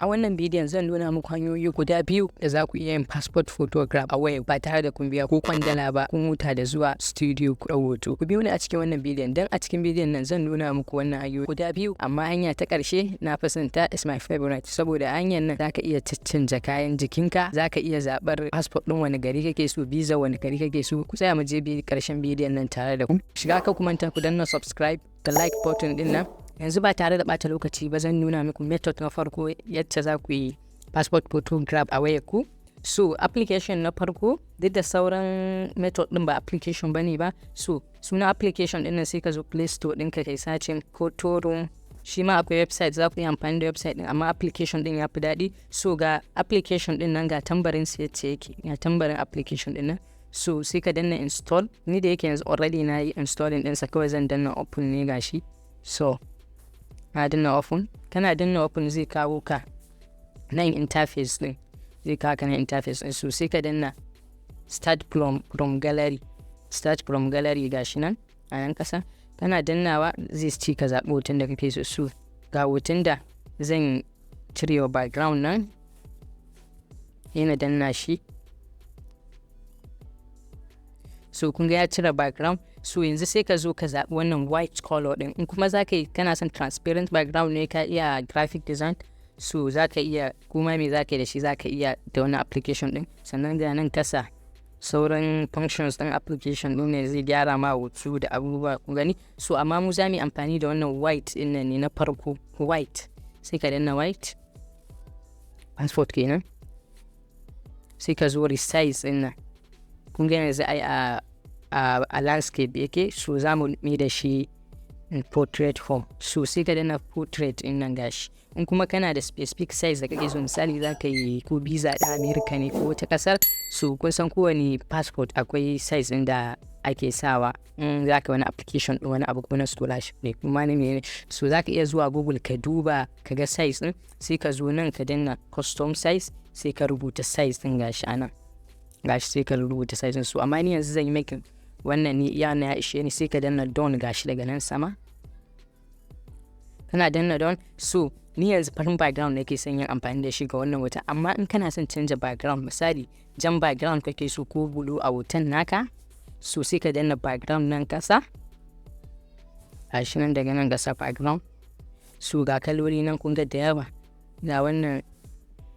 A wannan bidiyon zan nuna muku hanyoyi guda biyu da za ku iya yin passport photograph a waya ba tare da kun biya ko kwandala ba, kun huta da zuwa studio ku ɗau hoto. Ku biyo ni a cikin wannan bidiyon, dan a cikin bidiyon nan zan nuna muku wannan hanyoyi guda biyu, amma hanya ta ƙarshe na fi son ta is my favorite, saboda hanyar nan zaka iya caccanja kayan jikinka, zaka iya zaɓar passport ɗin wani gari kake so, visa wani gari kake so. Ku tsaya mu je ƙarshen bidiyon nan tare da ku. Shiga ka kuma ku danna subscribe da like button ɗin nan. Yanzu ba tare da ɓata lokaci ba zan nuna muku method na farko yadda za ku yi passport photograph a wayar ku. So application na farko, duk da sauran method ɗin ba application bane ba, so suna application ɗin nan sai ka zo Play Store ɗinka kai searching photo room. Shi ma akwai website, za ku yi amfani da website ɗin, amma application ɗin ya fi daɗi. So ga application ɗin nan ga tambarin sai yace yake, ga tambarin application ɗin nan. So sai ka danna install. Ni da yake yanzu already na yi installing ɗinsa, kawai zan danna open ne gashi. So na danna open, kana danna open zai kawo ka nan interface din, zai kawo ka nan interface din. So sai ka danna start from gallery, start from gallery gashi nan a nan kasa. Kana dannawa zai ci ka zaɓi hoton da kake so. So ga hoton da zan cire wa background nan, yana danna shi. So kun ga ya cire background. So yanzu sai ka zo ka zaɓi wannan white color ɗin. In kuma za ka yi, kana son transparent background ne, ka iya graphic design, so za ka iya, kuma me za ka yi da shi, za ka iya da wani application ɗin. Sannan ga nan kasa sauran functions ɗin application ɗin ne zai gyara ma hoto da abubuwa, kun gani. So amma mu za mu yi amfani da wannan white ɗin nan ne na farko, white. Sai ka danna white, passport kenan. Sai ka zo resize ɗin nan. Kun ga yanzu ai a landscape yake, so za mu mai da shi in portrait form. So sai ka danna portrait in nan gashi. In kuma kana da specific size da kake so, misali za ka yi ko visa da America ne ko wata kasar, so kun san kowane passport akwai size ɗin da ake sawa in za ka wani application ɗin wani abu ko na scholarship ne kuma ne. So za ka iya zuwa Google ka duba ka ga size ɗin, sai ka zo nan ka danna custom size, sai ka rubuta size ɗin gashi a nan gashi, sai ka rubuta size ɗin. So amma ni yanzu zan yi making wannan ni iya na ya ishe ni. Sai ka danna done gashi daga nan sama, kana danna done. So ni yanzu farin background nake son yin amfani da shi ga wannan hoton, amma in kana son canja background, misali jan background kake so ko blue a hoton naka, so sai ka danna background nan kasa gashi nan, daga nan kasa background. So ga kaloli nan kun ga da yawa, ga wannan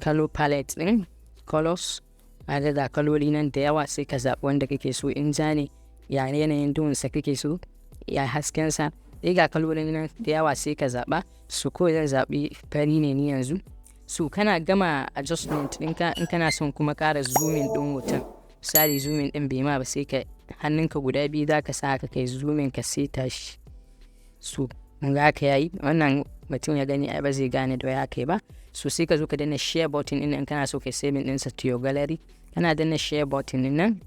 color palette din colors, ga kaloli nan da yawa. Sai ka zaɓi wanda kake so, in ja ne ya yanayin duhunsa kake so, ya haskensa. Ga kalolin nan da yawa sai ka zaɓa. So ko zan zaɓi fari ne ni yanzu. So kana gama adjustment ɗinka, in kana son kuma ƙara zooming ɗin hoton, misali zooming ɗin bai ma ba, sai ka hannunka guda biyu za ka sa haka kai zooming ka seta shi. So mun ga haka yayi, wannan mutum ya gani ai ba zai gane da ya kai ba. So sai ka zo ka danna share button ɗin in kana so kai saving ɗinsa to your gallery. Kana danna share button ɗin nan,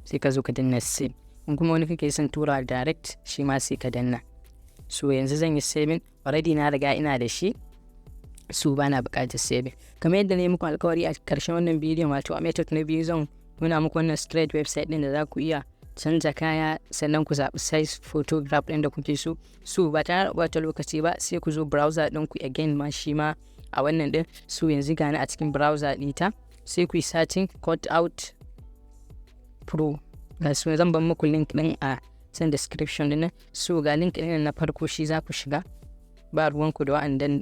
sai ka zo ka danna save. In kuma wani kake son tura direct, shi ma sai ka danna. So yanzu zan yi saving, already na riga ina da shi, so bana buƙatar saving. Kamar yadda na yi muku alƙawari a ƙarshen wannan bidiyon, wato a method na biyu zan nuna muku wannan straight website ɗin da za ku iya canza kaya, sannan ku zaɓi size photograph ɗin da kuke so. So ba tare da ɓata lokaci ba, sai ku zo browser ɗin ku again ma shi ma a wannan ɗin. So yanzu gani a cikin browser ɗita, sai ku yi searching cut out pro. Ga su zan bar muku link ɗin a san description ɗin. So ga link ɗin na farko shi za ku shiga, ba ruwanku da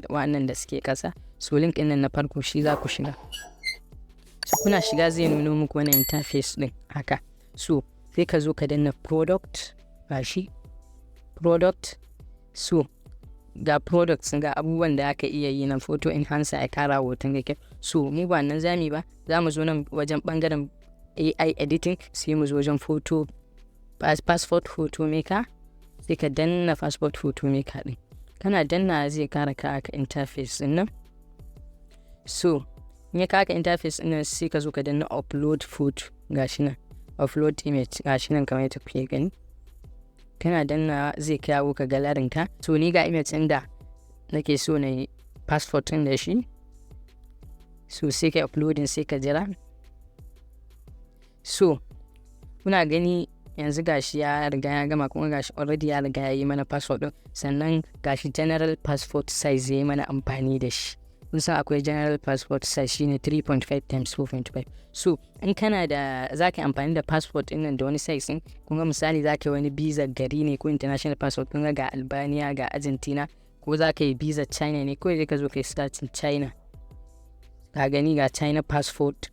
wa'annan da suke ƙasa. So link ɗin na farko shi za ku shiga. So kuna shiga zai nuno muku wannan interface ɗin haka. So sai ka zo ka danna product, gashi product. So ga products, ga abubuwan da aka iya yi na photo enhancer a kara hoton kake. So mu ba nan zami ba, za mu zo nan wajen bangaren AI editing, sai mu zo wajen photo passport photo maker. Sai ka danna passport photo maker din, kana danna zai kara ka interface din nan. So in ya kaka interface din nan, sai ka zo ka danna upload photo gashi nan, upload image gashi nan kamar yadda kuke gani. Kana danna zai kawo ka galerin ka. So ni ga image ɗin da nake so na yi passport ɗin da shi, so sai ka uploading, sai ka jira. So kuna gani yanzu gashi ya riga ya gama, kuma gashi already ya riga ya yi mana passport ɗin, sannan gashi general passport size ya yi mana amfani da shi. kun san akwai general passport size shine 3.5 times 4.5. So in kana da za ka yi amfani da passport ɗin nan da wani size ɗin, kun ga misali za ka yi wani visa gari ne ko international passport, kun ga Albania ga Argentina, ko za ka yi visa China ne, kawai ka zo ka yi starting China, ka gani ga China passport,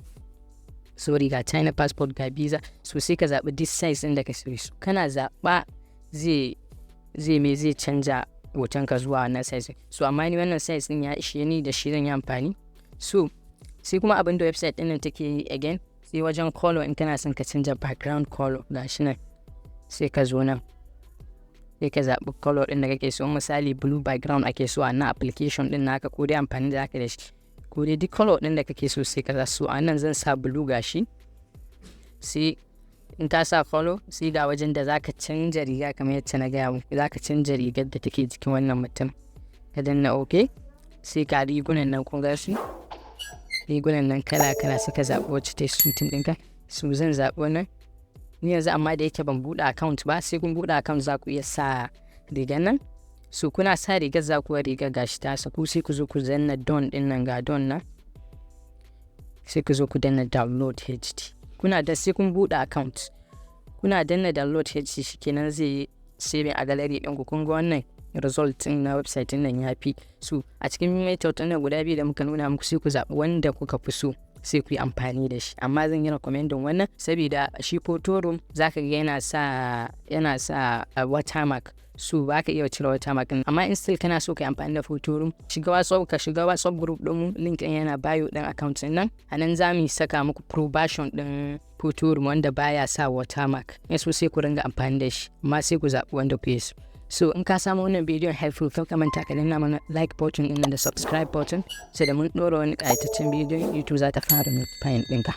ga China passport ga visa. So sai ka zaɓi this size ɗin da ka so. Kana zaɓa zai canja hotonka zuwa wannan size. So amma ni wannan size ɗin ya ishe ni, da shi zan yi amfani. So sai kuma abin da website ɗin nan take yi again, sai wajen color in kana son ka canja background color, gashi nan sai ka zo nan sai ka zaɓi color ɗin da kake so. Misali blue background ake so a na application ɗin naka, ko dai amfani da zaka da shi, ko dai duk color ɗin da kake so sai ka sa. So a nan zan sa blue gashi. Sai in ka sa color, sai da wajen da zaka canja riga kamar yadda na gaya muku, zaka canja rigar da take jikin wannan mutum, ka danna okay. Sai ka rigunan nan kun ga su, rigunan nan kala suka zaɓi wacce ta suitin ɗinka. So zan zaɓi wannan ni yanzu, amma da yake ban buɗe account ba, sai kun buɗe account za ku iya sa rigar nan. So kuna sa rigar za ku rigar gashi ta saku, sai ku zo ku danna don ɗin nan, ga don nan, sai ku zo ku danna download HD. Kuna da sai kun buɗe account, kuna danna download HD, shikenan zai yi saving a gallery ɗinku. Kun ga wannan result ɗin na website ɗin nan ya fi. So a cikin method ɗin guda biyu da muka nuna muku, sai ku zaɓi wanda kuka fi so sai ku yi amfani da shi. Amma zan yi recommending wannan saboda shi Photoroom za ka ga yana sa watermark. So ba ka iya cire watermark ɗin, amma in still kana so ka yi amfani da Photoroom, shiga WhatsApp group ɗin, link ɗin yana bio ɗin account ɗin nan. A nan za mu saka muku pro version ɗin Photoroom wanda baya sa watermark. So sai ku ringa amfani da shi, amma sai ku zaɓi wanda ku yi so. So in ka samu wannan bidiyon helpful, kar ka manta ka danna mana like button ɗin da subscribe button, sai da mun ɗora wani ƙayataccen bidiyon YouTube za ta fara notifying ɗinka.